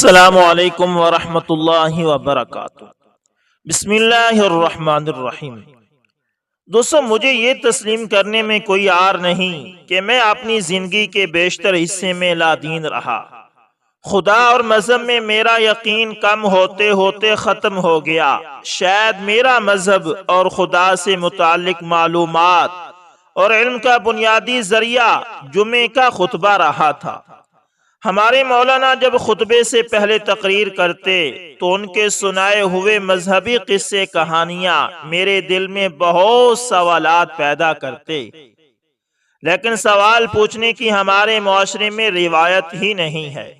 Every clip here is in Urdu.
السلام علیکم ورحمۃ اللہ وبرکاتہ۔ بسم اللہ الرحمن الرحیم۔ دوستو، مجھے یہ تسلیم کرنے میں کوئی عار نہیں کہ میں اپنی زندگی کے بیشتر حصے میں لا دین رہا۔ خدا اور مذہب میں میرا یقین کم ہوتے ہوتے ختم ہو گیا۔ شاید میرا مذہب اور خدا سے متعلق معلومات اور علم کا بنیادی ذریعہ جمعے کا خطبہ رہا تھا۔ ہمارے مولانا جب خطبے سے پہلے تقریر کرتے تو ان کے سنائے ہوئے مذہبی قصے کہانیاں میرے دل میں بہت سوالات پیدا کرتے، لیکن سوال پوچھنے کی ہمارے معاشرے میں روایت ہی نہیں ہے۔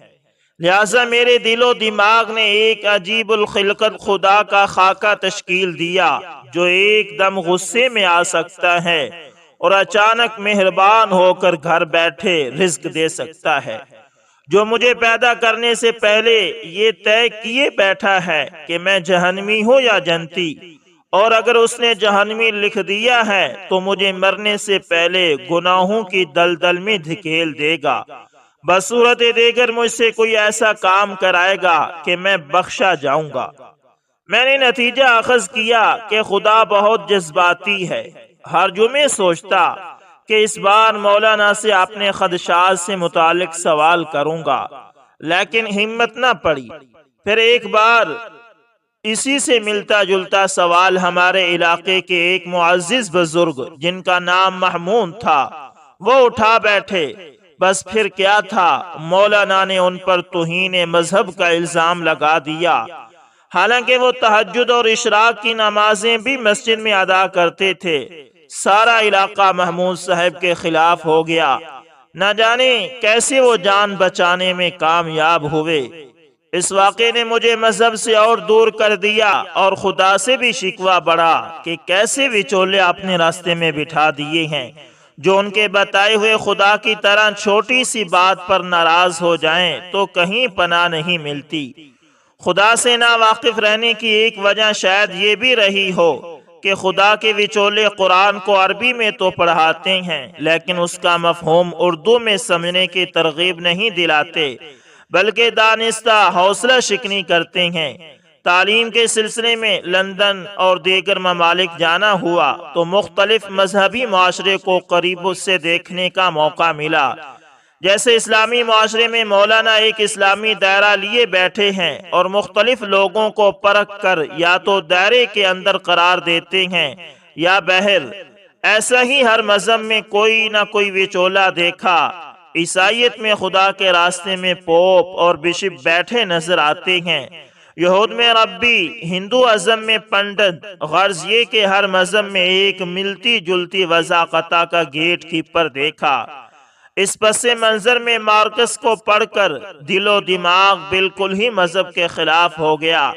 لہٰذا میرے دل و دماغ نے ایک عجیب الخلقت خدا کا خاکہ تشکیل دیا جو ایک دم غصے میں آ سکتا ہے اور اچانک مہربان ہو کر گھر بیٹھے رزق دے سکتا ہے، جو مجھے پیدا کرنے سے پہلے یہ طے کیے بیٹھا ہے کہ میں جہنمی ہوں یا جنتی، اور اگر اس نے جہنمی لکھ دیا ہے تو مجھے مرنے سے پہلے گناہوں کی دلدل میں دھکیل دے گا، بصورت دیگر مجھ سے کوئی ایسا کام کرائے گا کہ میں بخشا جاؤں گا۔ میں نے نتیجہ اخذ کیا کہ خدا بہت جذباتی ہے۔ ہر جمعے سوچتا کہ اس بار مولانا سے اپنے خدشات سے متعلق سوال کروں گا، لیکن ہمت نہ پڑی۔ پھر ایک بار اسی سے ملتا جلتا سوال ہمارے علاقے کے ایک معزز بزرگ جن کا نام محمود تھا وہ اٹھا بیٹھے۔ بس پھر کیا تھا، مولانا نے ان پر توہین مذہب کا الزام لگا دیا، حالانکہ وہ تہجد اور اشراق کی نمازیں بھی مسجد میں ادا کرتے تھے۔ سارا علاقہ محمود صاحب کے خلاف ہو گیا۔ نہ جانے کیسے وہ جان بچانے میں کامیاب ہوئے۔ اس واقعے نے مجھے مذہب سے اور دور کر دیا اور خدا سے بھی شکوہ بڑھا کہ کیسے وچولے اپنے راستے میں بٹھا دیے ہیں جو ان کے بتائے ہوئے خدا کی طرح چھوٹی سی بات پر ناراض ہو جائیں تو کہیں پناہ نہیں ملتی۔ خدا سے ناواقف رہنے کی ایک وجہ شاید یہ بھی رہی ہو کہ خدا کے وچولے قرآن کو عربی میں تو پڑھاتے ہیں لیکن اس کا مفہوم اردو میں سمجھنے کی ترغیب نہیں دلاتے، بلکہ دانستہ حوصلہ شکنی کرتے ہیں۔ تعلیم کے سلسلے میں لندن اور دیگر ممالک جانا ہوا تو مختلف مذہبی معاشرے کو قریب سے دیکھنے کا موقع ملا۔ جیسے اسلامی معاشرے میں مولانا ایک اسلامی دائرہ لیے بیٹھے ہیں اور مختلف لوگوں کو پرکھ کر یا تو دائرے کے اندر قرار دیتے ہیں یا باہر، ایسا ہی ہر مذہب میں کوئی نہ کوئی وچولا دیکھا۔ عیسائیت میں خدا کے راستے میں پوپ اور بشپ بیٹھے نظر آتے ہیں، یہود میں ربی، ہندو ازم میں پنڈت، غرض یہ کہ ہر مذہب میں ایک ملتی جلتی وضاقتہ کا گیٹ کیپر دیکھا۔ اس پس منظر میں مارکس کو پڑھ کر دل و دماغ بالکل ہی مذہب کے خلاف ہو گیا۔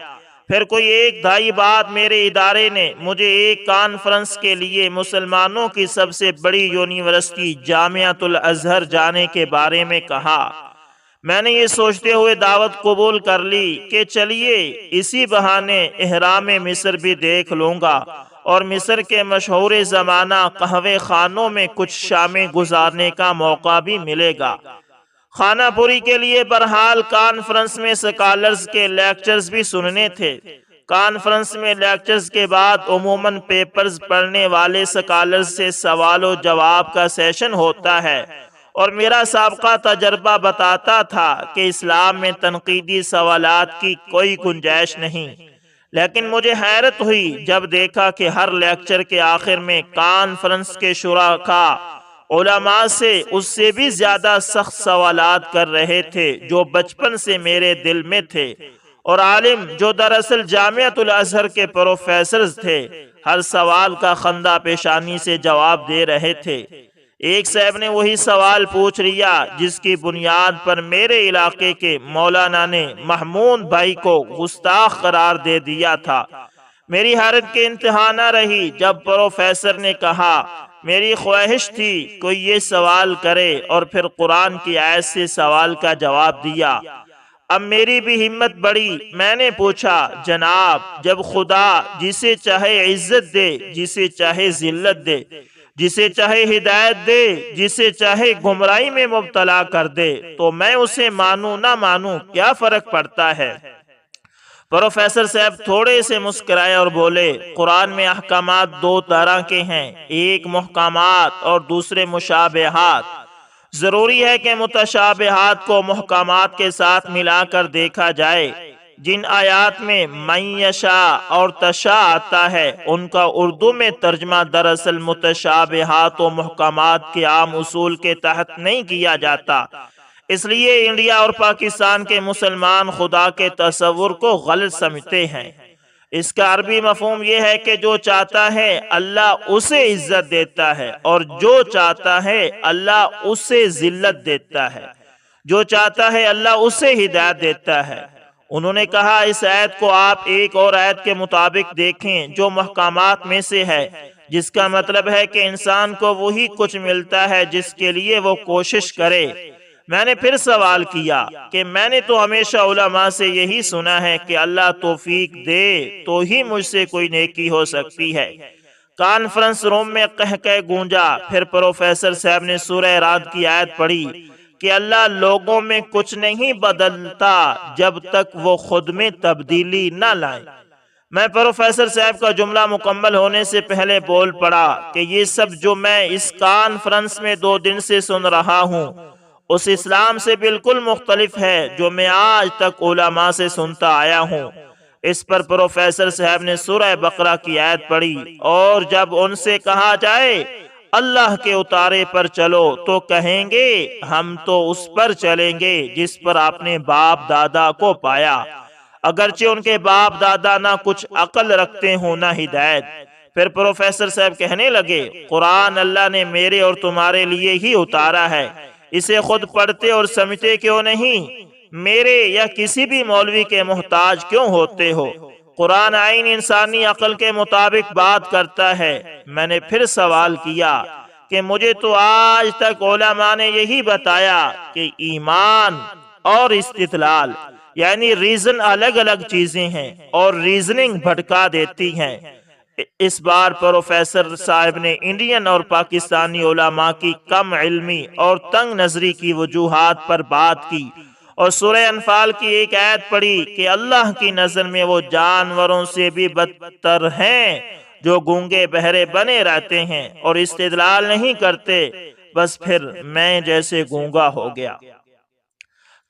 پھر کوئی ایک دھائی بات میرے ادارے نے مجھے ایک کانفرنس کے لیے مسلمانوں کی سب سے بڑی یونیورسٹی جامعۃ الازہر جانے کے بارے میں کہا۔ میں نے یہ سوچتے ہوئے دعوت قبول کر لی کہ چلیے اسی بہانے احرام مصر بھی دیکھ لوں گا اور مصر کے مشہور زمانہ قہوے خانوں میں کچھ شامیں گزارنے کا موقع بھی ملے گا۔ خانہ پوری کے لیے بہرحال کانفرنس میں سکالرز کے لیکچرز بھی سننے تھے۔ کانفرنس میں لیکچرز کے بعد عموماً پیپرز پڑھنے والے سکالرز سے سوال و جواب کا سیشن ہوتا ہے، اور میرا سابقہ تجربہ بتاتا تھا کہ اسلام میں تنقیدی سوالات کی کوئی گنجائش نہیں۔ لیکن مجھے حیرت ہوئی جب دیکھا کہ ہر لیکچر کے آخر میں کانفرنس کے شرکاء علماء سے اس سے بھی زیادہ سخت سوالات کر رہے تھے جو بچپن سے میرے دل میں تھے، اور عالم جو دراصل جامعۃ الازہر کے پروفیسرز تھے ہر سوال کا خندہ پیشانی سے جواب دے رہے تھے۔ ایک صاحب نے وہی سوال پوچھ لیا جس کی بنیاد پر میرے علاقے کے مولانا نے محمود بھائی کو گستاخ قرار دے دیا تھا۔ میری حیرت کے انتہا نہ رہی جب پروفیسر نے کہا، میری خواہش تھی کوئی یہ سوال کرے، اور پھر قرآن کی آیت سے سوال کا جواب دیا۔ اب میری بھی ہمت بڑھی، میں نے پوچھا، جناب جب خدا جسے چاہے عزت دے جسے چاہے ذلت دے، جسے چاہے ہدایت دے، جسے چاہے گمراہی میں مبتلا کر دے، تو میں اسے مانوں نہ مانوں کیا فرق پڑتا ہے؟ پروفیسر صاحب تھوڑے سے مسکرائے اور بولے، قرآن میں احکامات دو طرح کے ہیں، ایک محکمات اور دوسرے مشابہات۔ ضروری ہے کہ متشابہات کو محکمات کے ساتھ ملا کر دیکھا جائے۔ جن آیات میں من یشاء اور تشاء آتا ہے، ان کا اردو میں ترجمہ دراصل متشابہات و محکمات کے عام اصول کے تحت نہیں کیا جاتا۔ اس لیے انڈیا اور پاکستان کے مسلمان خدا کے تصور کو غلط سمجھتے ہیں۔ اس کا عربی مفہوم یہ ہے کہ جو چاہتا ہے اللہ اسے عزت دیتا ہے، اور جو چاہتا ہے اللہ اسے ذلت دیتا ہے، جو چاہتا ہے اللہ اسے ہدایت دیتا ہے۔ انہوں نے کہا اس آیت کو آپ ایک اور آیت کے مطابق دیکھیں جو محکمات میں سے ہے، جس کا مطلب ہے کہ انسان کو وہی کچھ ملتا ہے جس کے لیے وہ کوشش کرے۔ میں نے پھر سوال کیا کہ میں نے تو ہمیشہ علماء سے یہی سنا ہے کہ اللہ توفیق دے تو ہی مجھ سے کوئی نیکی ہو سکتی ہے۔ کانفرنس روم میں قہقہ گونجا۔ پھر پروفیسر صاحب نے سورہ رعد کی آیت پڑھی کہ اللہ لوگوں میں کچھ نہیں بدلتا جب تک وہ خود میں تبدیلی نہ لائیں۔ میں پروفیسر صاحب کا جملہ مکمل ہونے سے پہلے بول پڑا کہ یہ سب جو میں اس کانفرنس میں 2 دن سے سن رہا ہوں، اس اسلام سے بالکل مختلف ہے جو میں آج تک علماء سے سنتا آیا ہوں۔ اس پر پروفیسر صاحب نے سورہ بقرہ کی آیت پڑھی، اور جب ان سے کہا جائے اللہ کے اتارے پر چلو تو کہیں گے ہم تو اس پر چلیں گے جس پر آپ نے باپ دادا کو پایا، اگرچہ ان کے باپ دادا نہ کچھ عقل رکھتے ہوں نہ ہدایت۔ پھر پروفیسر صاحب کہنے لگے، قرآن اللہ نے میرے اور تمہارے لیے ہی اتارا ہے، اسے خود پڑھتے اور سمجھتے کیوں نہیں؟ میرے یا کسی بھی مولوی کے محتاج کیوں ہوتے ہو؟ قرآن آئین انسانی عقل کے مطابق بات کرتا ہے۔ میں نے پھر سوال کیا کہ مجھے تو آج تک علماء نے یہی بتایا کہ ایمان اور استدلال یعنی ریزن الگ الگ چیزیں ہیں اور ریزننگ بھٹکا دیتی ہیں۔ اس بار پروفیسر صاحب نے انڈین اور پاکستانی علماء کی کم علمی اور تنگ نظری کی وجوہات پر بات کی، اور سورہ انفال کی ایک آیت پڑھی کہ اللہ کی نظر میں وہ جانوروں سے بھی بدتر ہیں جو گونگے بہرے بنے رہتے ہیں اور استدلال نہیں کرتے۔ بس پھر میں جیسے گونگا ہو گیا۔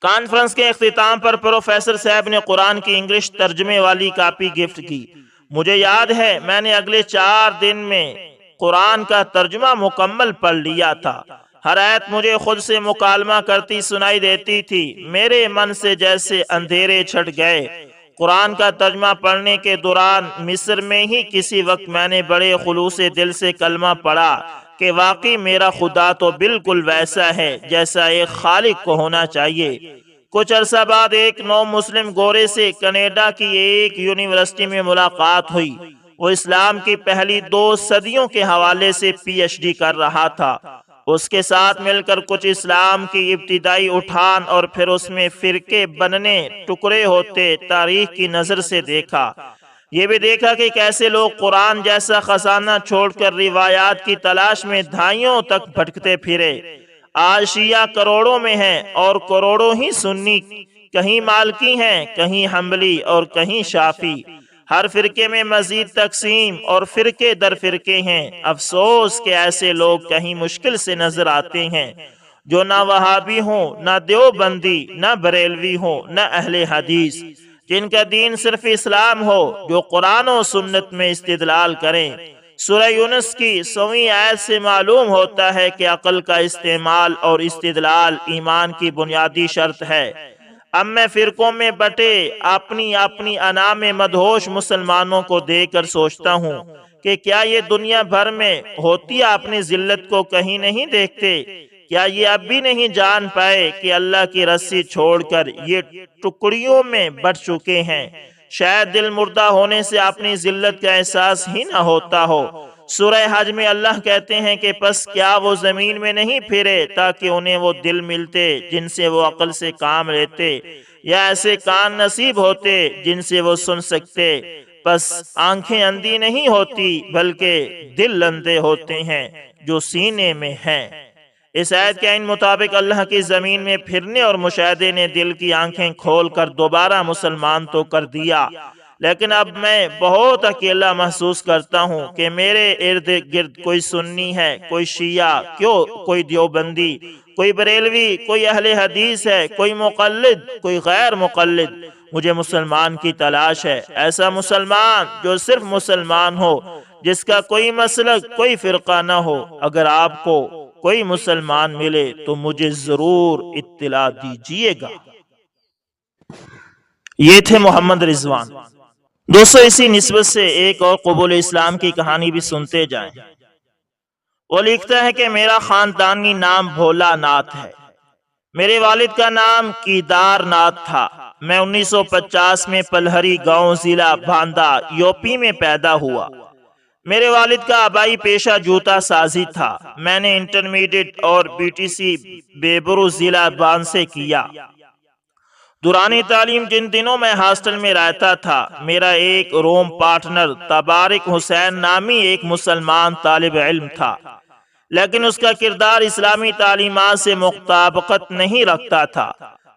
کانفرنس کے اختتام پر پروفیسر صاحب نے قرآن کی انگلش ترجمے والی کاپی گفٹ کی۔ مجھے یاد ہے میں نے اگلے 4 دن میں قرآن کا ترجمہ مکمل پڑھ لیا تھا۔ ہر آیت مجھے خود سے مکالمہ کرتی سنائی دیتی تھی۔ میرے من سے جیسے اندھیرے چھٹ گئے۔ قرآن کا ترجمہ پڑھنے کے دوران مصر میں ہی کسی وقت میں نے بڑے خلوص دل سے کلمہ پڑھا کہ واقعی میرا خدا تو بالکل ویسا ہے جیسا ایک خالق کو ہونا چاہیے۔ کچھ عرصہ بعد ایک نو مسلم گورے سے کینیڈا کی ایک یونیورسٹی میں ملاقات ہوئی۔ وہ اسلام کی پہلی 2 صدیوں کے حوالے سے پی ایچ ڈی کر رہا تھا۔ اس کے ساتھ مل کر کچھ اسلام کی ابتدائی اٹھان اور پھر اس میں فرقے بننے ٹکڑے ہوتے تاریخ کی نظر سے دیکھا۔ یہ بھی دیکھا کہ کیسے لوگ قرآن جیسا خزانہ چھوڑ کر روایات کی تلاش میں دہائیوں تک بھٹکتے پھرے۔ آج شیعہ کروڑوں میں ہیں اور کروڑوں ہی سنی، کہیں مالکی ہیں، کہیں حنبلی اور کہیں شافی۔ ہر فرقے میں مزید تقسیم اور فرقے در فرقے ہیں۔ افسوس کہ ایسے لوگ کہیں مشکل سے نظر آتے ہیں جو نہ وہابی ہوں، نہ دیوبندی، نہ بریلوی ہوں، نہ اہل حدیث، جن کا دین صرف اسلام ہو، جو قرآن و سنت میں استدلال کریں۔ سورہ یونس کی 100ویں آیت سے معلوم ہوتا ہے کہ عقل کا استعمال اور استدلال ایمان کی بنیادی شرط ہے۔ اب میں فرقوں میں بٹے اپنی انا میں مدہوش مسلمانوں کو دیکھ کر سوچتا ہوں کہ کیا یہ دنیا بھر میں ہوتی اپنی ذلت کو کہیں نہیں دیکھتے؟ کیا یہ اب بھی نہیں جان پائے کہ اللہ کی رسی چھوڑ کر یہ ٹکڑیوں میں بٹ چکے ہیں؟ شاید دل مردہ ہونے سے اپنی ذلت کا احساس ہی نہ ہوتا ہو۔ سورہ حج میں اللہ کہتے ہیں کہ پس کیا وہ زمین میں نہیں پھرے تاکہ انہیں وہ دل ملتے جن سے وہ عقل سے کام لیتے، یا ایسے کان نصیب ہوتے جن سے وہ سن سکتے۔ بس آنکھیں اندھی نہیں ہوتی بلکہ دل اندھے ہوتے ہیں جو سینے میں ہیں۔ اس آیت کے عین مطابق اللہ کی زمین میں پھرنے اور مشاہدے نے دل کی آنکھیں کھول کر دوبارہ مسلمان تو کر دیا، لیکن اب میں بہت اکیلا محسوس کرتا ہوں کہ میرے ارد گرد کوئی سنی ہے، کوئی شیعہ، کوئی دیوبندی، کوئی بریلوی، کوئی اہل حدیث ہے، کوئی مقلد، کوئی غیر مقلد۔ مجھے مسلمان کی تلاش ہے، ایسا مسلمان جو صرف مسلمان ہو، جس کا کوئی مسلک، کوئی فرقہ نہ ہو۔ اگر آپ کو کوئی مسلمان ملے تو مجھے ضرور اطلاع دیجیے گا۔ یہ تھے محمد رضوان۔ دوستو، اسی نسبت سے ایک اور قبول اسلام کی کہانی بھی سنتے جائیں۔ وہ لکھتا ہے کہ میرا خاندانی نام بھولا ناتھ ہے۔ میرے والد کا نام کیدار ناتھ تھا۔ میں 1950 میں پلہری گاؤں، ضلع باندہ، یوپی میں پیدا ہوا۔ میرے والد کا آبائی پیشہ جوتا سازی تھا۔ میں نے انٹرمیڈیٹ اور BTC بیبرو، ضلع باندھ سے کیا۔ دورانی تعلیم جن دنوں میں ہاسٹل میں رہتا تھا، میرا ایک روم پارٹنر تبارک حسین نامی ایک مسلمان طالب علم تھا، لیکن اس کا کردار اسلامی تعلیمات سے مطابقت نہیں رکھتا تھا۔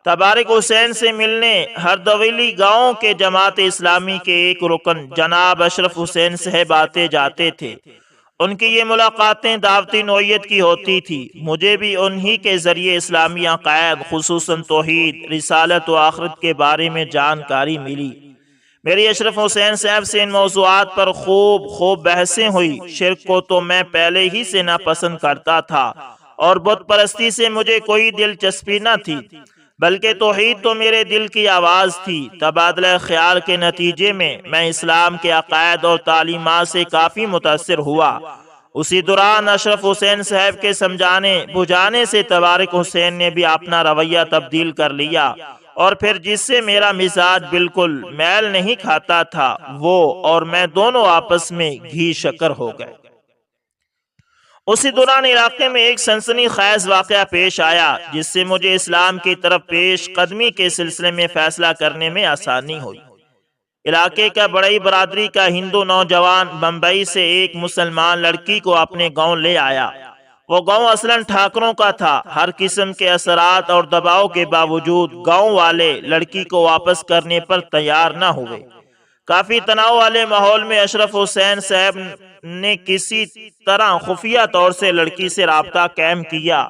تبارک حسین سے ملنے ہردویلی گاؤں کے جماعت اسلامی کے ایک رکن جناب اشرف حسین صاحب آتے جاتے تھے۔ ان کی یہ ملاقاتیں دعوتی نوعیت کی ہوتی تھی۔ مجھے بھی انہی کے ذریعے اسلامی عقائد، خصوصاً توحید، رسالت و آخرت کے بارے میں جانکاری ملی۔ میری اشرف حسین صاحب سے ان موضوعات پر خوب بحثیں ہوئی۔ شرک کو تو میں پہلے ہی سے ناپسند کرتا تھا اور بت پرستی سے مجھے کوئی دلچسپی نہ تھی، بلکہ توحید تو میرے دل کی آواز تھی۔ تبادلہ خیال کے نتیجے میں اسلام کے عقائد اور تعلیمات سے کافی متاثر ہوا۔ اسی دوران اشرف حسین صاحب کے سمجھانے بجھانے سے تبارک حسین نے بھی اپنا رویہ تبدیل کر لیا، اور پھر جس سے میرا مزاج بالکل میل نہیں کھاتا تھا، وہ اور میں دونوں آپس میں گھی شکر ہو گئے۔ اسی دوران علاقے میں ایک سنسنی خیز واقعہ پیش آیا، جس سے مجھے اسلام کی طرف پیش قدمی کے سلسلے میں فیصلہ کرنے میں آسانی ہوئی۔ علاقے کا بڑئی برادری کا ہندو نوجوان بمبئی سے ایک مسلمان لڑکی کو اپنے گاؤں لے آیا۔ وہ گاؤں اصلاً ٹھاکروں کا تھا۔ ہر قسم کے اثرات اور دباؤ کے باوجود گاؤں والے لڑکی کو واپس کرنے پر تیار نہ ہوئے۔ کافی تناؤ والے ماحول میں اشرف حسین صاحب نے کسی طرح خفیہ طور سے لڑکی سے رابطہ قائم کیا،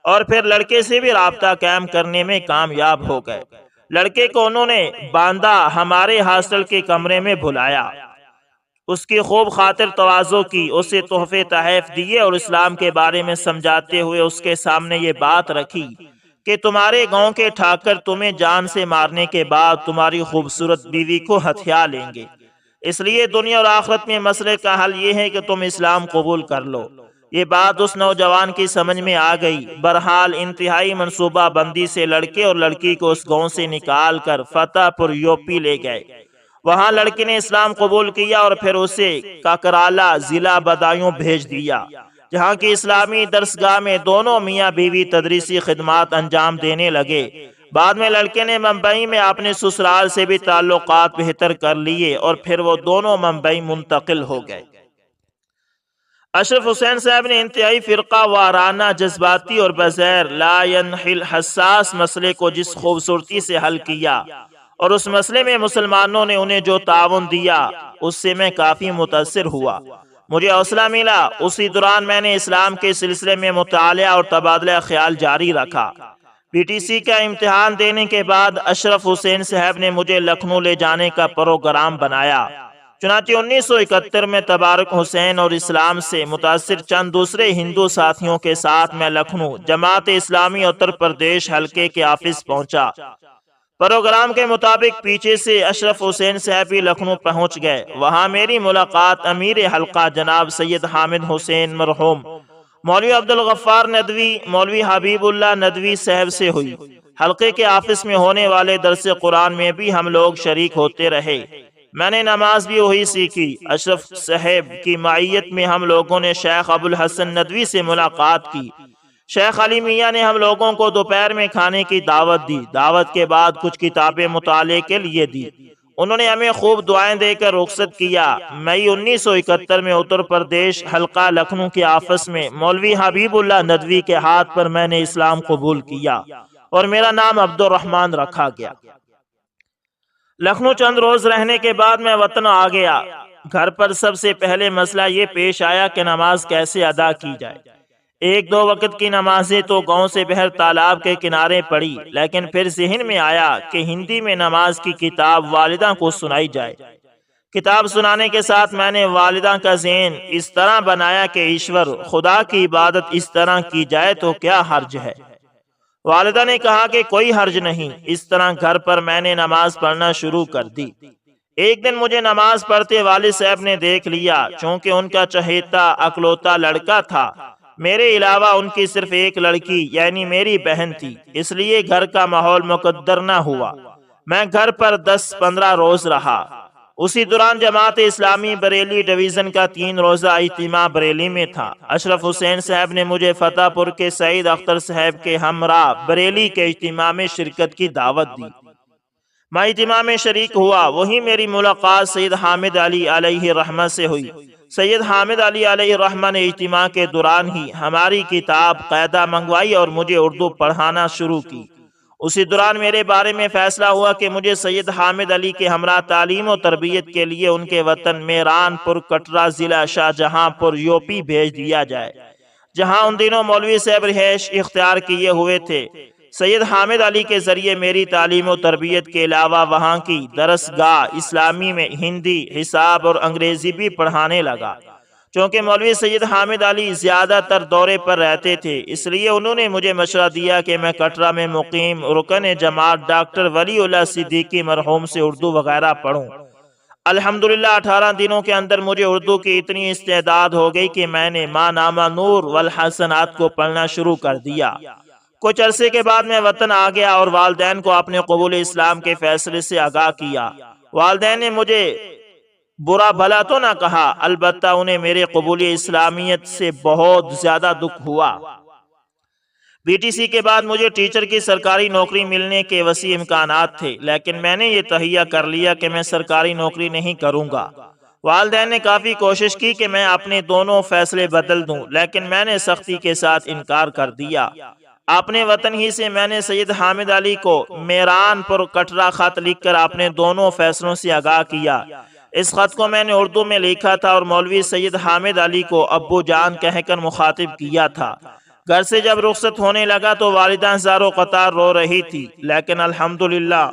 اور پھر لڑکے سے بھی رابطہ قائم کرنے میں کامیاب ہو گئے۔ لڑکے کو انہوں نے باندہ ہمارے ہاسٹل کے کمرے میں بلایا، اس کی خوب خاطر تواضع کی، اسے تحفے تحائف دیے اور اسلام کے بارے میں سمجھاتے ہوئے اس کے سامنے یہ بات رکھی کہ تمہارے گاؤں کے ٹھاکر تمہیں جان سے مارنے کے بعد تمہاری خوبصورت بیوی کو ہتھیا لیں گے، اس لیے دنیا اور آخرت میں مسئلے کا حل یہ ہے کہ تم اسلام قبول کر لو۔ یہ بات اس نوجوان کی سمجھ میں آ گئی۔ بہرحال انتہائی منصوبہ بندی سے لڑکے اور لڑکی کو اس گاؤں سے نکال کر فتح پور یوپی لے گئے۔ وہاں لڑکے نے اسلام قبول کیا اور پھر اسے کاکرالہ، ضلع بدایوں بھیج دیا، جہاں کی اسلامی درسگاہ میں دونوں میاں بیوی تدریسی خدمات انجام دینے لگے۔ بعد میں لڑکے نے ممبئی میں اپنے سسرال سے بھی تعلقات بہتر کر لیے اور پھر وہ دونوں ممبئی منتقل ہو گئے۔ اشرف حسین صاحب نے انتہائی فرقہ وارانہ، جذباتی اور بظاہر لا ينحل حساس مسئلے کو جس خوبصورتی سے حل کیا، اور اس مسئلے میں مسلمانوں نے انہیں جو تعاون دیا، اس سے میں کافی متاثر ہوا۔ مجھے حوصلہ ملا۔ اسی دوران میں نے اسلام کے سلسلے میں مطالعہ اور تبادلہ خیال جاری رکھا۔ BTC کا امتحان دینے کے بعد اشرف حسین صاحب نے مجھے لکھنؤ لے جانے کا پروگرام بنایا۔ چنانچہ 1971 میں تبارک حسین اور اسلام سے متاثر چند دوسرے ہندو ساتھیوں کے ساتھ میں لکھنؤ جماعت اسلامی اتر پردیش حلقے کے آفس پہنچا۔ پروگرام کے مطابق پیچھے سے اشرف حسین صاحب بھی لکھنؤ پہنچ گئے۔ وہاں میری ملاقات امیر حلقہ جناب سید حامد حسین مرحوم، مولوی عبدالغفار ندوی، مولوی حبیب اللہ ندوی صاحب سے ہوئی۔ حلقے کے آفس میں ہونے والے درس قرآن میں بھی ہم لوگ شریک ہوتے رہے۔ میں نے نماز بھی وہی سیکھی۔ اشرف صاحب کی معیت میں ہم لوگوں نے شیخ ابو الحسن ندوی سے ملاقات کی۔ شیخ علی میاں نے ہم لوگوں کو دوپہر میں کھانے کی دعوت دی۔ دعوت کے بعد کچھ کتابیں مطالعے کے لیے دی۔ انہوں نے ہمیں خوب دعائیں دے کر رخصت کیا۔ مئی 1971 میں اتر پردیش حلقہ لکھنؤ کے آفس میں مولوی حبیب اللہ ندوی کے ہاتھ پر میں نے اسلام قبول کیا اور میرا نام عبد الرحمن رکھا گیا۔ لکھنؤ چند روز رہنے کے بعد میں وطن آ گیا۔ گھر پر سب سے پہلے مسئلہ یہ پیش آیا کہ نماز کیسے ادا کی جائے۔ ایک دو وقت کی نمازیں تو گاؤں سے بہر تالاب کے کنارے پڑی، لیکن پھر ذہن میں آیا کہ ہندی میں نماز کی کتاب والدہ کو سنائی جائے۔ کتاب سنانے کے ساتھ میں نے والدہ کا ذہن اس طرح بنایا کہ ایشور خدا کی عبادت اس طرح کی جائے تو کیا حرج ہے۔ والدہ نے کہا کہ کوئی حرج نہیں۔ اس طرح گھر پر میں نے نماز پڑھنا شروع کر دی۔ ایک دن مجھے نماز پڑھتے والد صاحب نے دیکھ لیا۔ چونکہ ان کا چہیتا اکلوتا لڑکا تھا، میرے علاوہ ان کی صرف ایک لڑکی یعنی میری بہن تھی، اس لیے گھر کا ماحول مقدر نہ ہوا۔ میں گھر پر 10-15 روز رہا۔ اسی دوران جماعت اسلامی بریلی ڈویژن کا 3 روزہ اجتماع بریلی میں تھا۔ اشرف حسین صاحب نے مجھے فتح پور کے سعید اختر صاحب کے ہمراہ بریلی کے اجتماع میں شرکت کی دعوت دی۔ میں اجتماع میں شریک ہوا۔ وہیں میری ملاقات سید حامد علی علیہ رحمہ سے ہوئی۔ سید حامد علی علیہ رحمہ نے اجتماع کے دوران ہی ہماری کتاب قاعدہ منگوائی اور مجھے اردو پڑھانا شروع کی۔ اسی دوران میرے بارے میں فیصلہ ہوا کہ مجھے سید حامد علی کے ہمراہ تعلیم و تربیت کے لیے ان کے وطن میران پور کٹرا ضلع شاہجہاں پور یوپی بھیج دیا جائے، جہاں ان دنوں مولوی صاحب رہائش اختیار کیے ہوئے تھے۔ سید حامد علی کے ذریعے میری تعلیم و تربیت کے علاوہ وہاں کی درسگاہ اسلامی میں ہندی، حساب اور انگریزی بھی پڑھانے لگا۔ چونکہ مولوی سید حامد علی زیادہ تر دورے پر رہتے تھے، اس لیے انہوں نے مجھے مشورہ دیا کہ میں کٹرا میں مقیم رکن جماعت ڈاکٹر ولی اللہ صدیقی مرحوم سے اردو وغیرہ پڑھوں۔ الحمدللہ 18 دنوں کے اندر مجھے اردو کی اتنی استعداد ہو گئی کہ میں نے ما نامہ نور والحسنات کو پڑھنا شروع کر دیا۔ کچھ عرصے کے بعد میں وطن آ گیا اور والدین کو اپنے قبول اسلام کے فیصلے سے آگاہ کیا۔ والدین نے مجھے برا بھلا تو نہ کہا، البتہ انہیں میرے قبول اسلامیت سے بہت زیادہ دکھ ہوا۔ بی ٹی سی کے بعد مجھے ٹیچر کی سرکاری نوکری ملنے کے وسیع امکانات تھے، لیکن میں نے یہ تہیہ کر لیا کہ میں سرکاری نوکری نہیں کروں گا۔ والدین نے کافی کوشش کی کہ میں اپنے دونوں فیصلے بدل دوں، لیکن میں نے سختی کے ساتھ انکار کر دیا۔ اپنے وطن ہی سے میں نے سید حامد علی کو میران پور کٹرا خط لکھ کر اپنے دونوں فیصلوں سے آگاہ کیا۔ اس خط کو میں نے اردو میں لکھا تھا اور مولوی سید حامد علی کو ابو جان کہہ کر مخاطب کیا تھا۔ گھر سے جب رخصت ہونے لگا تو والدہ زارو قطار رو رہی تھی، لیکن الحمدللہ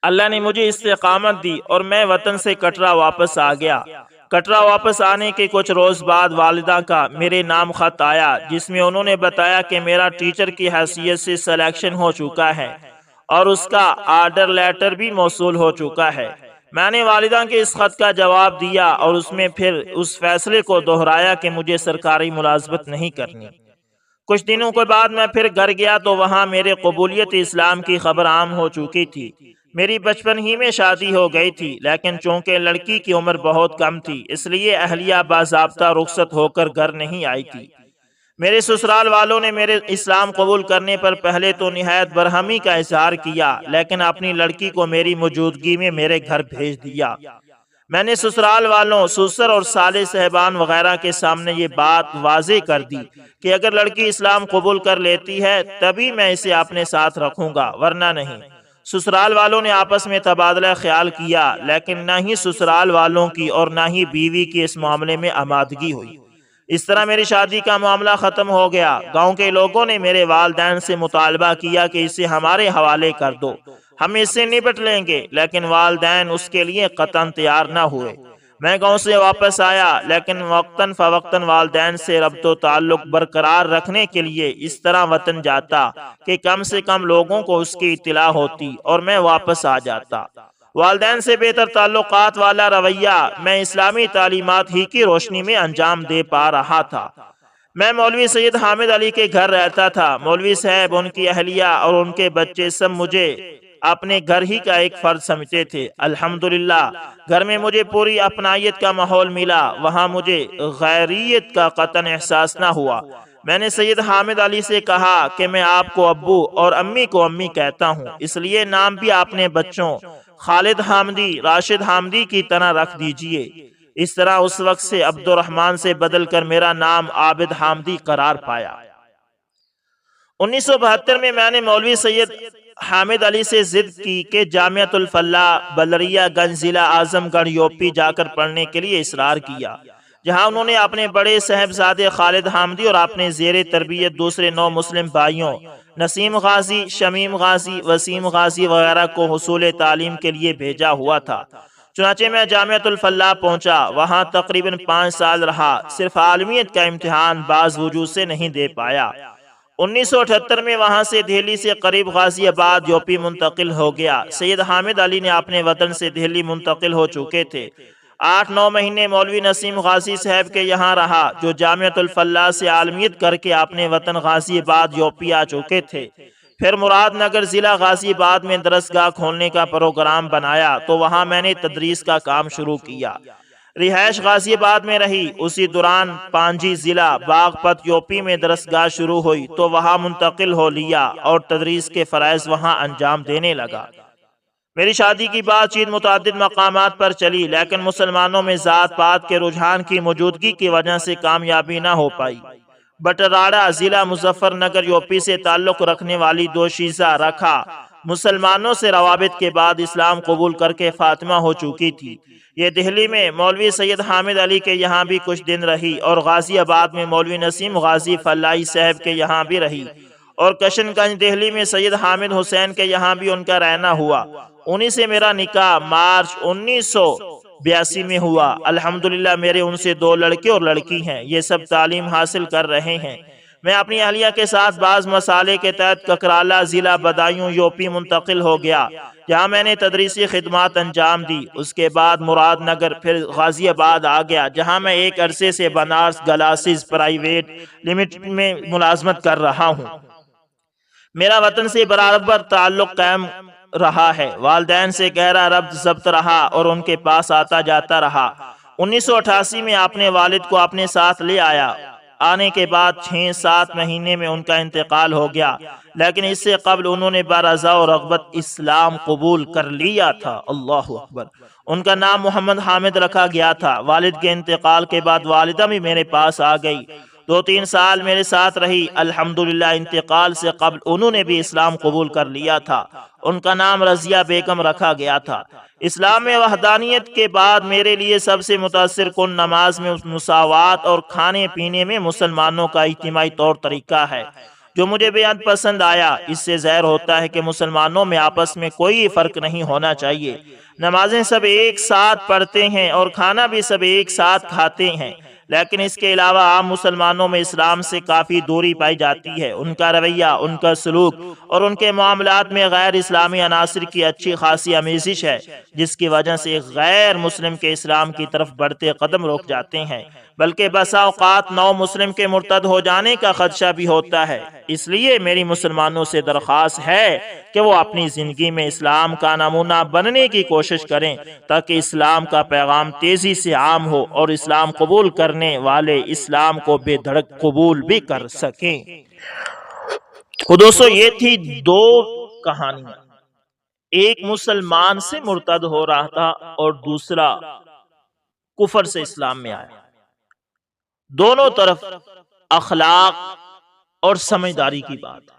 اللہ نے مجھے استقامت دی اور میں وطن سے کٹرا واپس آ گیا۔ کٹرا واپس آنے کے کچھ روز بعد والدہ کا میرے نام خط آیا، جس میں انہوں نے بتایا کہ میرا ٹیچر کی حیثیت سے سلیکشن ہو چکا ہے اور اس کا آرڈر لیٹر بھی موصول ہو چکا ہے۔ میں نے والدہ کے اس خط کا جواب دیا اور اس میں پھر اس فیصلے کو دہرایا کہ مجھے سرکاری ملازمت نہیں کرنی۔ کچھ دنوں کے بعد میں پھر گھر گیا تو وہاں میرے قبولیت اسلام کی خبر عام ہو چکی تھی۔ میری بچپن ہی میں شادی ہو گئی تھی، لیکن چونکہ لڑکی کی عمر بہت کم تھی، اس لیے اہلیہ باضابطہ رخصت ہو کر گھر نہیں آئی تھی۔ میرے سسرال والوں نے میرے اسلام قبول کرنے پر پہلے تو نہایت برہمی کا اظہار کیا، لیکن اپنی لڑکی کو میری موجودگی میں میرے گھر بھیج دیا۔ میں نے سسرال والوں، سسر اور سالے صاحبان وغیرہ کے سامنے یہ بات واضح کر دی کہ اگر لڑکی اسلام قبول کر لیتی ہے تبھی میں اسے اپنے ساتھ رکھوں گا، ورنہ نہیں۔ سسرال والوں نے آپس میں تبادلہ خیال کیا، لیکن نہ ہی سسرال والوں کی اور نہ ہی بیوی کی اس معاملے میں آمادگی ہوئی۔ اس طرح میری شادی کا معاملہ ختم ہو گیا۔ گاؤں کے لوگوں نے میرے والدین سے مطالبہ کیا کہ اسے ہمارے حوالے کر دو، ہم اس سے نپٹ لیں گے، لیکن والدین اس کے لیے قطعاً تیار نہ ہوئے۔ میں گاؤں سے واپس آیا، لیکن وقتاً فوقتاً والدین سے ربط و تعلق برقرار رکھنے کے لیے اس طرح وطن جاتا کہ کم سے کم لوگوں کو اس کی اطلاع ہوتی اور میں واپس آ جاتا۔ والدین سے بہتر تعلقات والا رویہ میں اسلامی تعلیمات ہی کی روشنی میں انجام دے پا رہا تھا۔ میں مولوی سید حامد علی کے گھر رہتا تھا۔ مولوی صاحب، ان کی اہلیہ اور ان کے بچے سب مجھے اپنے گھر ہی کا ایک فرد سمجھتے تھے۔ الحمدللہ گھر میں مجھے پوری اپنائیت کا ماحول ملا، وہاں مجھے غیریت کا قطعاً احساس نہ ہوا۔ میں نے سید حامد علی سے کہا کہ میں آپ کو ابو اور امی کو امی کہتا ہوں، اس لیے نام بھی اپنے بچوں خالد حامدی، راشد حامدی کی طرح رکھ دیجئے۔ اس طرح اس وقت سے عبد الرحمن سے بدل کر میرا نام عابد حامدی قرار پایا۔ 1972 میں نے مولوی سید حامد علی سے ضد کی کہ جامعۃ الفلاح بلریا گنج ضلع اعظم گڑھ یوپی جا کر پڑھنے کے لیے اصرار کیا، جہاں انہوں نے اپنے بڑے صاحبزادے خالد حامدی اور اپنے زیر تربیت دوسرے 9 مسلم بھائیوں نسیم غازی، شمیم غازی، وسیم غازی وغیرہ کو حصول تعلیم کے لیے بھیجا ہوا تھا۔ چنانچہ میں جامعۃ الفلاح پہنچا، وہاں تقریباً 5 سال رہا، صرف عالمیت کا امتحان بعض وجوہ سے نہیں دے پایا۔ 1978 میں وہاں سے دہلی سے قریب غازی آباد یوپی منتقل ہو گیا۔ سید حامد علی نے اپنے وطن سے دہلی منتقل ہو چکے تھے۔ 8-9 مہینے مولوی نسیم غازی صاحب کے یہاں رہا، جو جامعۃ الفلاح سے عالمیت کر کے اپنے وطن غازی آباد یوپی آ چکے تھے۔ پھر مراد نگر ضلع غازی آباد میں درسگاہ کھولنے کا پروگرام بنایا تو وہاں میں نے تدریس کا کام شروع کیا۔ رہائش غازی آباد میں رہی، اسی دوران پانجی ضلع باغپت یوپی میں درسگاہ شروع ہوئی تو وہاں منتقل ہو لیا اور تدریس کے فرائض وہاں انجام دینے لگا۔ میری شادی کی بات چیت متعدد مقامات پر چلی، لیکن مسلمانوں میں ذات پات کے رجحان کی موجودگی کی وجہ سے کامیابی نہ ہو پائی۔ بٹراڑا ضلع مظفر نگر یوپی سے تعلق رکھنے والی دوشیزہ رکھا مسلمانوں سے روابط کے بعد اسلام قبول کر کے فاطمہ ہو چکی تھی۔ یہ دہلی میں مولوی سید حامد علی کے یہاں بھی کچھ دن رہی اور غازی آباد میں مولوی نسیم غازی فلاحی صاحب کے یہاں بھی رہی، اور کشن گنج دہلی میں سید حامد حسین کے یہاں بھی ان کا رہنا ہوا۔ انہی سے میرا نکاح مارچ 1982 میں ہوا۔ الحمدللہ میرے ان سے 2 لڑکے اور لڑکی ہیں، یہ سب تعلیم حاصل کر رہے ہیں۔ میں اپنی اہلیہ کے ساتھ بعض مسالے کے تحت ککرالا ضلع بدایوں یوپی منتقل ہو گیا، جہاں میں نے تدریسی خدمات انجام دی۔ اس کے بعد مراد نگر، پھر غازی آباد آ گیا، جہاں میں ایک عرصے سے بنارس گلاسز پرائیویٹ لمیٹڈ میں ملازمت کر رہا ہوں۔ میرا وطن سے برابر تعلق قائم رہا ہے، والدین سے گہرا ربط ضبط رہا اور ان کے پاس آتا جاتا رہا۔ 1988 میں اپنے والد کو اپنے ساتھ لے آیا۔ آنے کے بعد 6-7 مہینے میں ان کا انتقال ہو گیا، لیکن اس سے قبل انہوں نے برضا و رغبت اسلام قبول کر لیا تھا۔ اللہ اکبر۔ ان کا نام محمد حامد رکھا گیا تھا۔ والد کے انتقال کے بعد والدہ بھی میرے پاس آ گئی، 2-3 سال میرے ساتھ رہی۔ الحمدللہ انتقال سے قبل انہوں نے بھی اسلام قبول کر لیا تھا۔ ان کا نام رضیہ بیگم رکھا گیا تھا۔ اسلام میں وحدانیت کے بعد میرے لیے سب سے متاثر کن نماز میں مساوات اور کھانے پینے میں مسلمانوں کا اجتماعی طور طریقہ ہے، جو مجھے بےحد پسند آیا۔ اس سے ظاہر ہوتا ہے کہ مسلمانوں میں آپس میں کوئی فرق نہیں ہونا چاہیے۔ نمازیں سب ایک ساتھ پڑھتے ہیں اور کھانا بھی سب ایک ساتھ کھاتے ہیں، لیکن اس کے علاوہ عام مسلمانوں میں اسلام سے کافی دوری پائی جاتی ہے۔ ان کا رویہ، ان کا سلوک اور ان کے معاملات میں غیر اسلامی عناصر کی اچھی خاصی آمیزش ہے، جس کی وجہ سے غیر مسلم کے اسلام کی طرف بڑھتے قدم رک جاتے ہیں، بلکہ بسا اوقات نو مسلم کے مرتد ہو جانے کا خدشہ بھی ہوتا ہے۔ اس لیے میری مسلمانوں سے درخواست ہے کہ وہ اپنی زندگی میں اسلام کا نمونہ بننے کی کوشش کریں، تاکہ اسلام کا پیغام تیزی سے عام ہو اور اسلام قبول کرنے والے اسلام کو بے دھڑک قبول بھی کر سکیں۔ تو دوستو، یہ تھی 2 کہانیاں۔ ایک مسلمان سے مرتد ہو رہا تھا اور دوسرا کفر سے اسلام میں آیا۔ دونوں طرف اخلاق اور سمجھداری کی بات ہے۔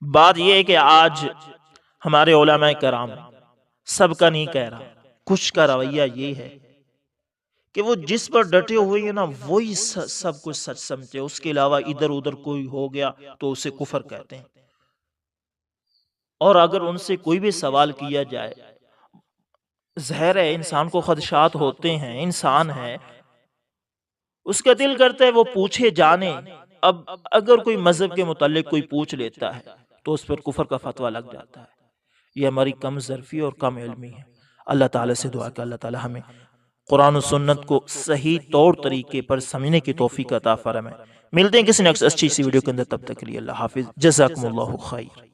بات یہ ہے کہ آج ہمارے علماء کرام، سب کا نہیں کہہ رہا، کچھ کا رویہ یہ ہے کہ وہ جس پر ڈٹے ہوئے ہیں نا، وہی سب کچھ سچ سمجھتے ہیں، اس کے علاوہ ادھر ادھر کوئی ہو گیا تو اسے کفر کہتے ہیں۔ اور اگر ان سے کوئی بھی سوال کیا جائے، ظاہر ہے انسان کو خدشات ہوتے ہیں، انسان ہے، اس کا دل کرتا ہے وہ پوچھے جانے۔ اب اگر کوئی مذہب کے متعلق کوئی پوچھ لیتا ہے تو اس پر کفر کا فتویٰ لگ جاتا ہے۔ یہ ہماری کم ظرفی اور کم علمی ہے۔ اللہ تعالیٰ سے دعا کہ اللہ تعالیٰ ہمیں قرآن و سنت کو صحیح طور طریقے پر سمجھنے کی توفیق عطا فرمائے۔ ملتے ہیں کسی نیکسٹ اچھی سی ویڈیو کے اندر، تب تک کے لیے اللہ حافظ، جزاکم اللہ خیر۔